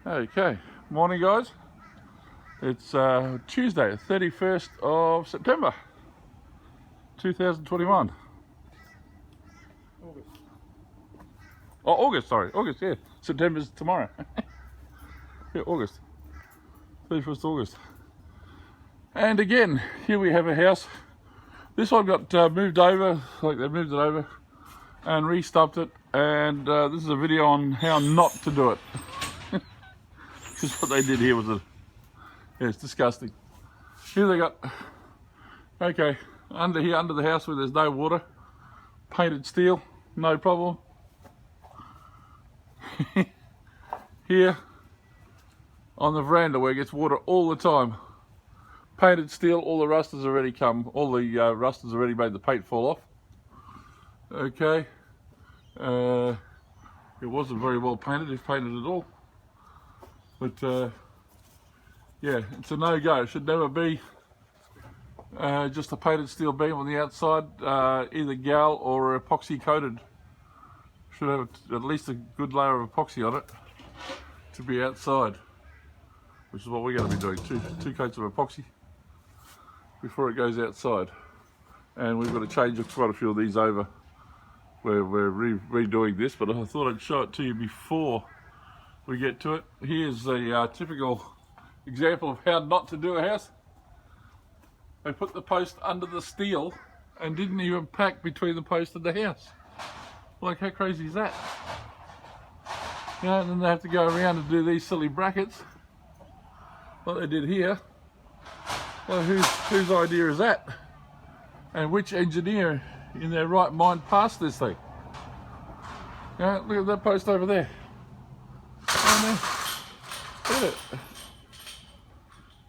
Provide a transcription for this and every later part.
Okay, morning guys. It's Tuesday, 31st of September 2021. August. Oh, August, sorry. August, yeah. September's tomorrow. Yeah, August. 31st August. And again, here we have a house. This one got moved over, like they moved it over and re-stumped it. And this is a video on how not to do it. This is what they did here with it. Yeah, it's disgusting. Here they got, okay, under here, under the house where there's no water, painted steel, no problem. Here, on the veranda where it gets water all the time, painted steel, all the rust has already come, all the rust has already made the paint fall off. Okay, it wasn't very well painted, if painted at all. But yeah, it's a no-go. It should never be just a painted steel beam on the outside, either gal or epoxy coated. Should have at least a good layer of epoxy on it to be outside, which is what we're going to be doing, two coats of epoxy before it goes outside. And we've got to change quite a few of these over. We're redoing this, but I thought I'd show it to you before we get to it. Here's a typical example of how not to do a house. They put the post under the steel and didn't even pack between the post and the house. Like, how crazy is that? Yeah, and then they have to go around and do these silly brackets, like they did here. Well, whose idea is that? And which engineer in their right mind passed this thing? Yeah, look at that post over there. Look at it.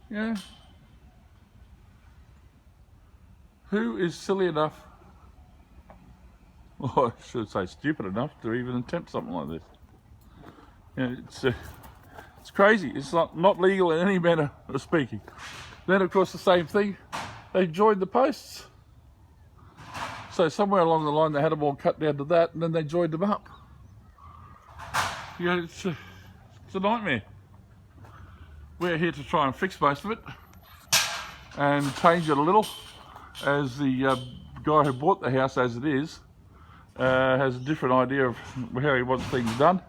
Yeah. Who is silly enough, or I should say stupid enough, to even attempt something like this? Yeah, it's crazy. It's not legal in any manner of speaking. Then, of course, the same thing. They joined the posts. So somewhere along the line, they had them all cut down to that, and then they joined them up. Yeah, it's a nightmare. We're here to try and fix most of it and change it a little, as the guy who bought the house as it is has a different idea of how he wants things done.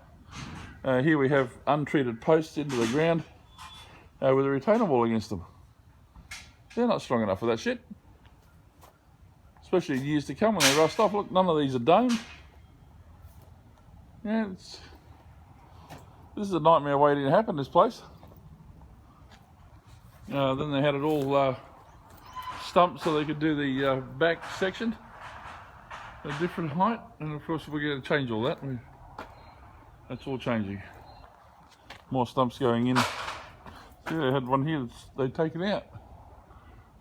Here we have untreated posts into the ground with a retainer wall against them. They're not strong enough for that shit, especially in years to come when they rust off. Look, none of these are domed. Yeah, this is a nightmare waiting to happen, this place. Then they had it all stumped so they could do the back section a different height, and of course we're going to change all that. That's all changing. More stumps going in. See, they had one here they'd taken out,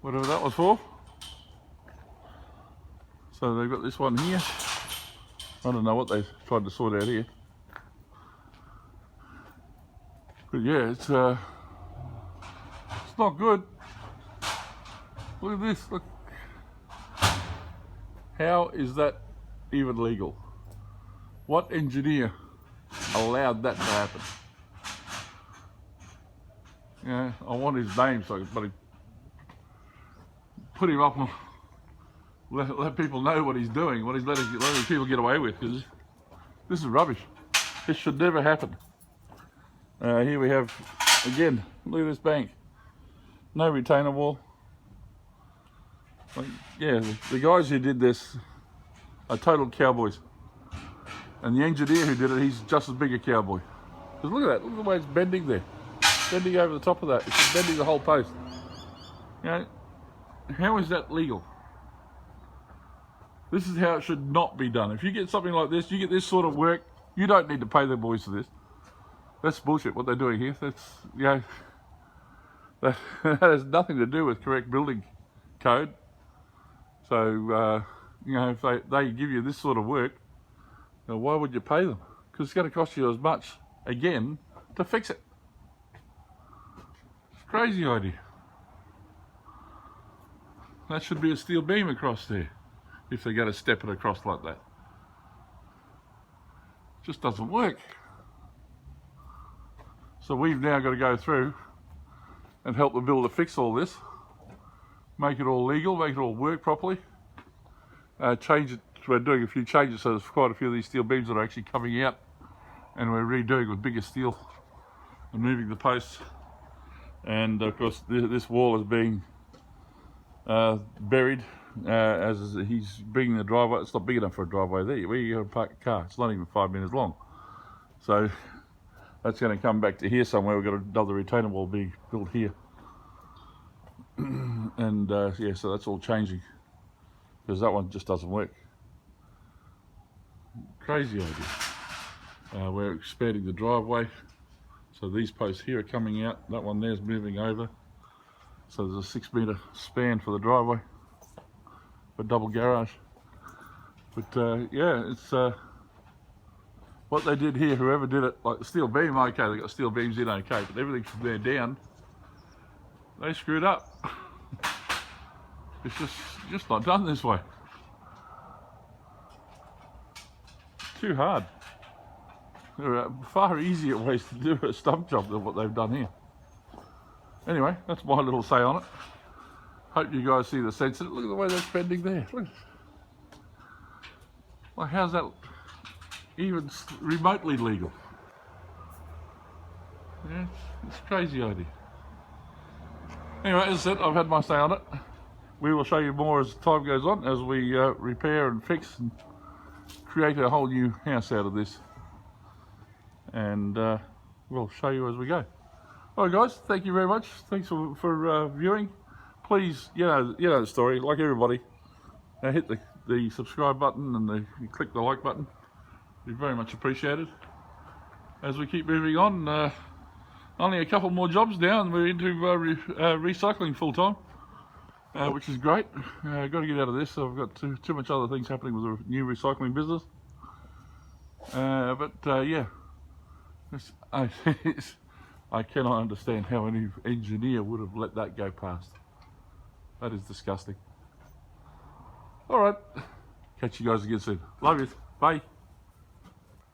whatever that was for. So they've got this one here. I don't know what they tried to sort out here, but yeah, it's not good. Look at this. Look. How is that even legal? What engineer allowed that to happen? Yeah, I want his name so I can put him up and let people know what he's doing, what he's letting people get away with, because this is rubbish. This should never happen. Here we have, again, look at this bank. No retainer wall. Like, yeah, the guys who did this are total cowboys. And the engineer who did it, he's just as big a cowboy. Because look at that, look at the way it's bending there. Bending over the top of that, it's bending the whole post. You know, how is that legal? This is how it should not be done. If you get something like this, you get this sort of work, you don't need to pay the boys for this. That's bullshit, what they're doing here. That's, you know, that has nothing to do with correct building code. So, you know, if they give you this sort of work, why would you pay them? Because it's going to cost you as much, again, to fix it. It's a crazy idea. That should be a steel beam across there, if they're going to step it across like that. It just doesn't work. So we've now got to go through and help the builder fix all this, make it all legal, make it all work properly, change it. We're doing a few changes, so there's quite a few of these steel beams that are actually coming out, and we're redoing with bigger steel and moving the posts. And of course this wall is being buried as he's bringing the driveway. It's not big enough for a driveway there. Where you got to park a car? It's not even 5 meters long. So that's going to come back to here somewhere. We've got another retainer wall being built here. And yeah, so that's all changing because that one just doesn't work. Crazy idea. We're expanding the driveway. So these posts here are coming out. That one there's moving over. So there's a 6 meter span for the driveway, for double garage. But yeah, it's what they did here, whoever did it, like the steel beam, okay, they got steel beams in okay, but everything from there down, they screwed up. It's just not done this way. Too hard. There are far easier ways to do a stump job than what they've done here. Anyway, that's my little say on it. Hope you guys see the sense of it. Look at the way they're bending there. Look. Like, how's that even remotely legal? Yeah, it's a crazy idea. Anyway, as I said, I've had my say on it. We will show you more as time goes on, as we repair and fix and create a whole new house out of this. And we'll show you as we go. Alright guys, thank you very much. Thanks for viewing. Please, you know the story, like everybody. Hit the subscribe button and click the like button. It'd be very much appreciated. As we keep moving on, only a couple more jobs now and we're into recycling full time, which is great. Got to get out of this. I've got too much other things happening with the new recycling business. But yeah, I cannot understand how any engineer would have let that go past. That is disgusting. Alright, catch you guys again soon. Love you. Bye.